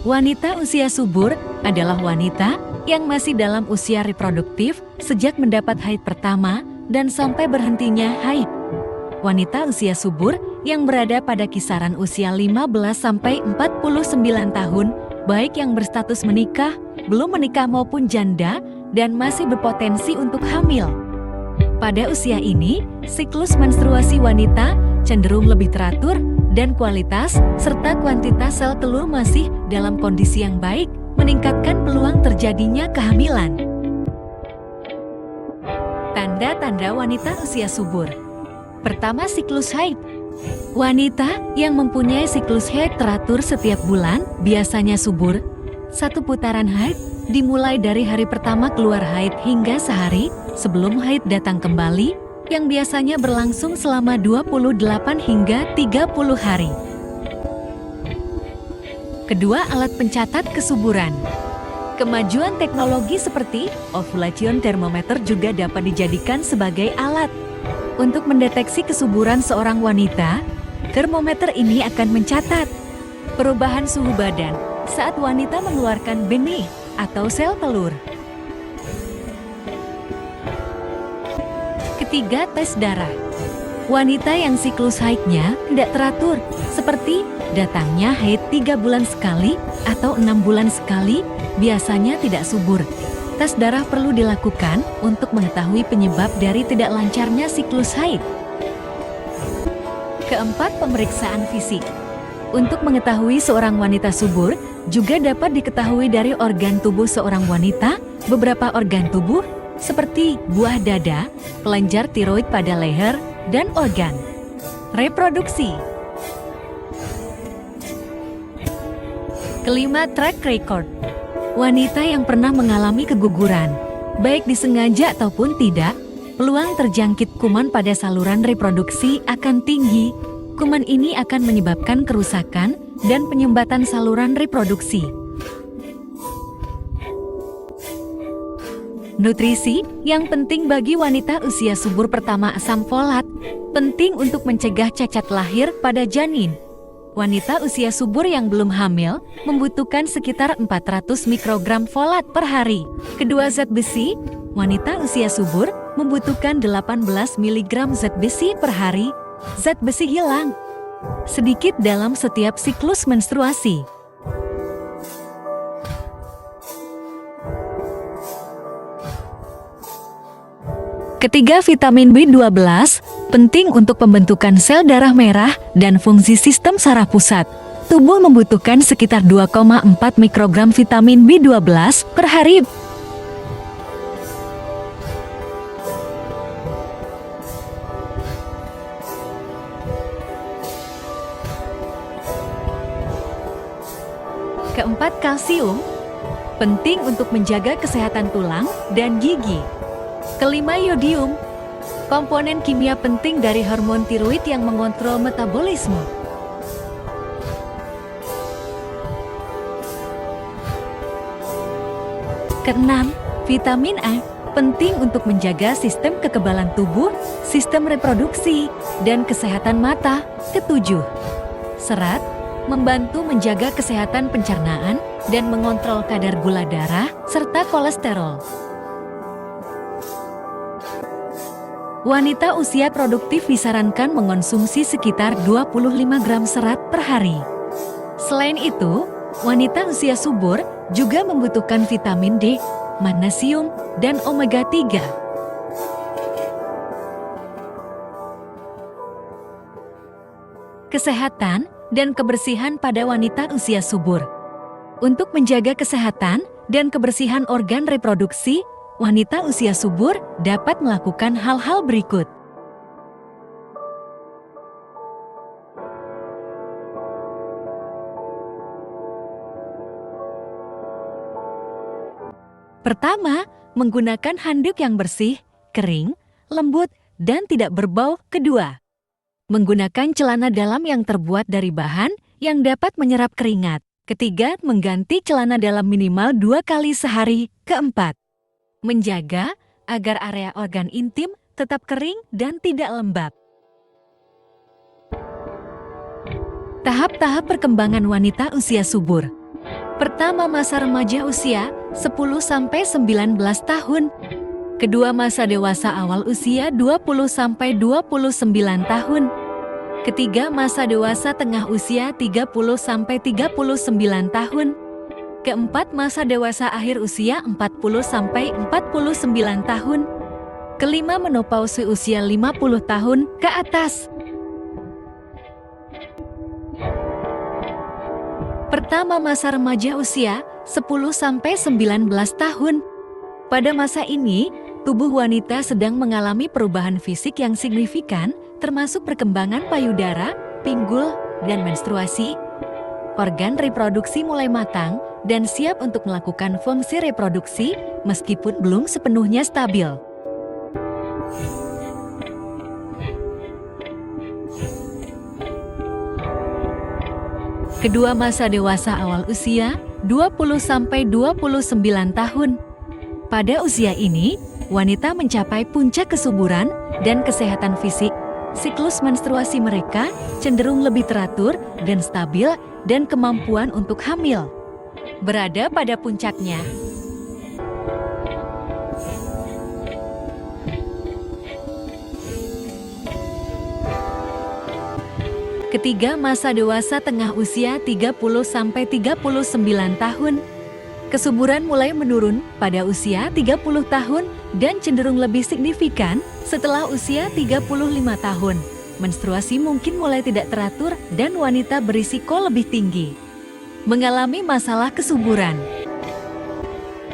Wanita usia subur adalah wanita yang masih dalam usia reproduktif sejak mendapat haid pertama dan sampai berhentinya haid. Wanita usia subur yang berada pada kisaran usia 15 sampai 49 tahun, baik yang berstatus menikah, belum menikah maupun janda, dan masih berpotensi untuk hamil. Pada usia ini, siklus menstruasi wanita cenderung lebih teratur dan kualitas serta kuantitas sel telur masih dalam kondisi yang baik, meningkatkan peluang terjadinya kehamilan. Tanda-tanda wanita usia subur. Pertama, siklus haid. Wanita yang mempunyai siklus haid teratur setiap bulan biasanya subur. Satu putaran haid dimulai dari hari pertama keluar haid hingga sehari sebelum haid datang kembali, yang biasanya berlangsung selama 28 hingga 30 hari. Kedua, alat pencatat kesuburan. Kemajuan teknologi seperti ovulation thermometer juga dapat dijadikan sebagai alat. Untuk mendeteksi kesuburan seorang wanita, termometer ini akan mencatat perubahan suhu badan saat wanita mengeluarkan benih atau sel telur. Ketiga, tes darah. Wanita yang siklus haidnya tidak teratur, seperti datangnya haid 3 bulan sekali atau 6 bulan sekali, biasanya tidak subur. Tes darah perlu dilakukan untuk mengetahui penyebab dari tidak lancarnya siklus haid. Keempat, pemeriksaan fisik. Untuk mengetahui seorang wanita subur, juga dapat diketahui dari organ tubuh seorang wanita. Beberapa organ tubuh seperti buah dada, kelenjar tiroid pada leher, dan organ reproduksi. Kelima, track record. Wanita yang pernah mengalami keguguran, baik disengaja ataupun tidak, peluang terjangkit kuman pada saluran reproduksi akan tinggi. Kuman ini akan menyebabkan kerusakan dan penyumbatan saluran reproduksi. Nutrisi yang penting bagi wanita usia subur. Pertama, asam folat, penting untuk mencegah cacat lahir pada janin. Wanita usia subur yang belum hamil membutuhkan sekitar 400 mikrogram folat per hari. Kedua, zat besi, wanita usia subur membutuhkan 18 miligram zat besi per hari. Zat besi hilang sedikit dalam setiap siklus menstruasi. Ketiga, vitamin B12, penting untuk pembentukan sel darah merah dan fungsi sistem saraf pusat. Tubuh membutuhkan sekitar 2,4 mikrogram vitamin B12 per hari. Keempat, kalsium, penting untuk menjaga kesehatan tulang dan gigi. Kelima, yodium, komponen kimia penting dari hormon tiroid yang mengontrol metabolisme. Keenam, vitamin A, penting untuk menjaga sistem kekebalan tubuh, sistem reproduksi, dan kesehatan mata. Ketujuh, serat, membantu menjaga kesehatan pencernaan dan mengontrol kadar gula darah serta kolesterol. Wanita usia produktif disarankan mengonsumsi sekitar 25 gram serat per hari. Selain itu, wanita usia subur juga membutuhkan vitamin D, magnesium, dan omega 3. Kesehatan dan kebersihan pada wanita usia subur. Untuk menjaga kesehatan dan kebersihan organ reproduksi, wanita usia subur dapat melakukan hal-hal berikut. Pertama, menggunakan handuk yang bersih, kering, lembut, dan tidak berbau. Kedua, menggunakan celana dalam yang terbuat dari bahan yang dapat menyerap keringat. Ketiga, mengganti celana dalam minimal 2 kali sehari. Keempat, menjaga agar area organ intim tetap kering dan tidak lembab. Tahap-tahap perkembangan wanita usia subur. Pertama, masa remaja usia 10-19 tahun. Kedua, masa dewasa awal usia 20-29 tahun. Ketiga, masa dewasa tengah usia 30-39 tahun. Keempat, masa dewasa akhir usia 40-49 tahun. Kelima, menopause usia 50 tahun ke atas. Pertama, masa remaja usia 10-19 tahun. Pada masa ini, tubuh wanita sedang mengalami perubahan fisik yang signifikan, termasuk perkembangan payudara, pinggul, dan menstruasi. Organ reproduksi mulai matang dan siap untuk melakukan fungsi reproduksi meskipun belum sepenuhnya stabil. Kedua, masa dewasa awal usia 20-29 tahun. Pada usia ini, wanita mencapai puncak kesuburan dan kesehatan fisik. Siklus menstruasi mereka cenderung lebih teratur dan stabil, dan kemampuan untuk hamil berada pada puncaknya. Ketiga, masa dewasa tengah usia 30-39 tahun. Kesuburan mulai menurun pada usia 30 tahun dan cenderung lebih signifikan setelah usia 35 tahun. Menstruasi mungkin mulai tidak teratur dan wanita berisiko lebih tinggi mengalami masalah kesuburan.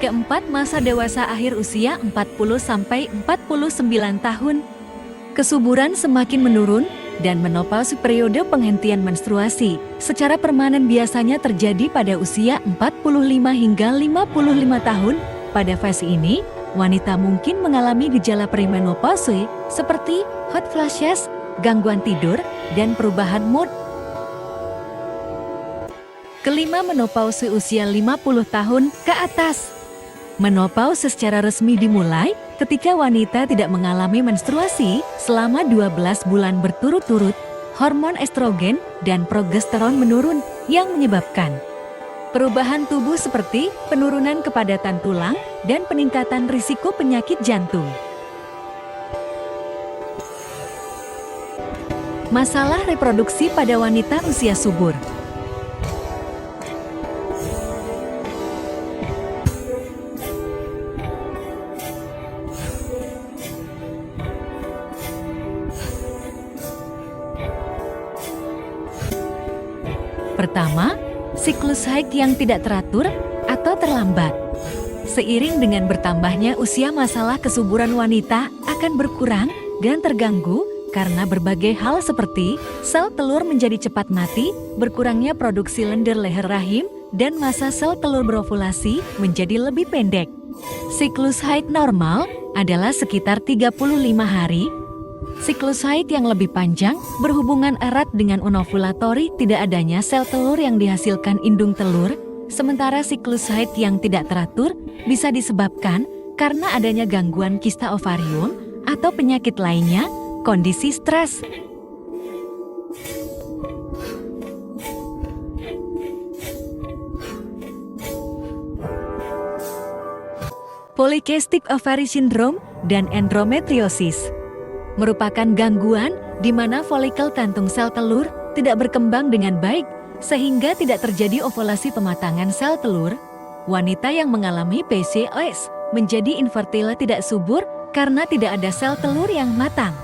Keempat, masa dewasa akhir usia 40-49 tahun. Kesuburan semakin menurun dan menopause periode penghentian menstruasi secara permanen biasanya terjadi pada usia 45 hingga 55 tahun. Pada fase ini, wanita mungkin mengalami gejala perimenopause seperti hot flashes, gangguan tidur, dan perubahan mood. Kelima, menopause usia 50 tahun ke atas. Menopause secara resmi dimulai ketika wanita tidak mengalami menstruasi selama 12 bulan berturut-turut. Hormon estrogen dan progesteron menurun yang menyebabkan perubahan tubuh seperti penurunan kepadatan tulang dan peningkatan risiko penyakit jantung. Masalah reproduksi pada wanita usia subur. Pertama, siklus haid yang tidak teratur atau terlambat. Seiring dengan bertambahnya usia, masalah kesuburan wanita akan berkurang dan terganggu karena berbagai hal seperti sel telur menjadi cepat mati, berkurangnya produksi lendir leher rahim, dan masa sel telur berovulasi menjadi lebih pendek. Siklus haid normal adalah sekitar 35 hari. Siklus haid yang lebih panjang berhubungan erat dengan anovulatori, tidak adanya sel telur yang dihasilkan indung telur, sementara siklus haid yang tidak teratur bisa disebabkan karena adanya gangguan kista ovarium atau penyakit lainnya, kondisi stres. Polycystic ovary syndrome dan endometriosis merupakan gangguan di mana folikel kantung sel telur tidak berkembang dengan baik sehingga tidak terjadi ovulasi pematangan sel telur. Wanita yang mengalami PCOS menjadi infertil, tidak subur karena tidak ada sel telur yang matang.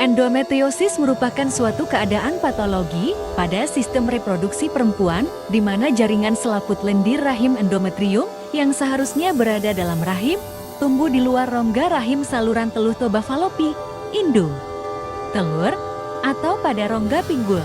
Endometriosis merupakan suatu keadaan patologi pada sistem reproduksi perempuan di mana jaringan selaput lendir rahim endometrium yang seharusnya berada dalam rahim tumbuh di luar rongga rahim saluran teluh toba falopi, indung, telur, atau pada rongga pinggul.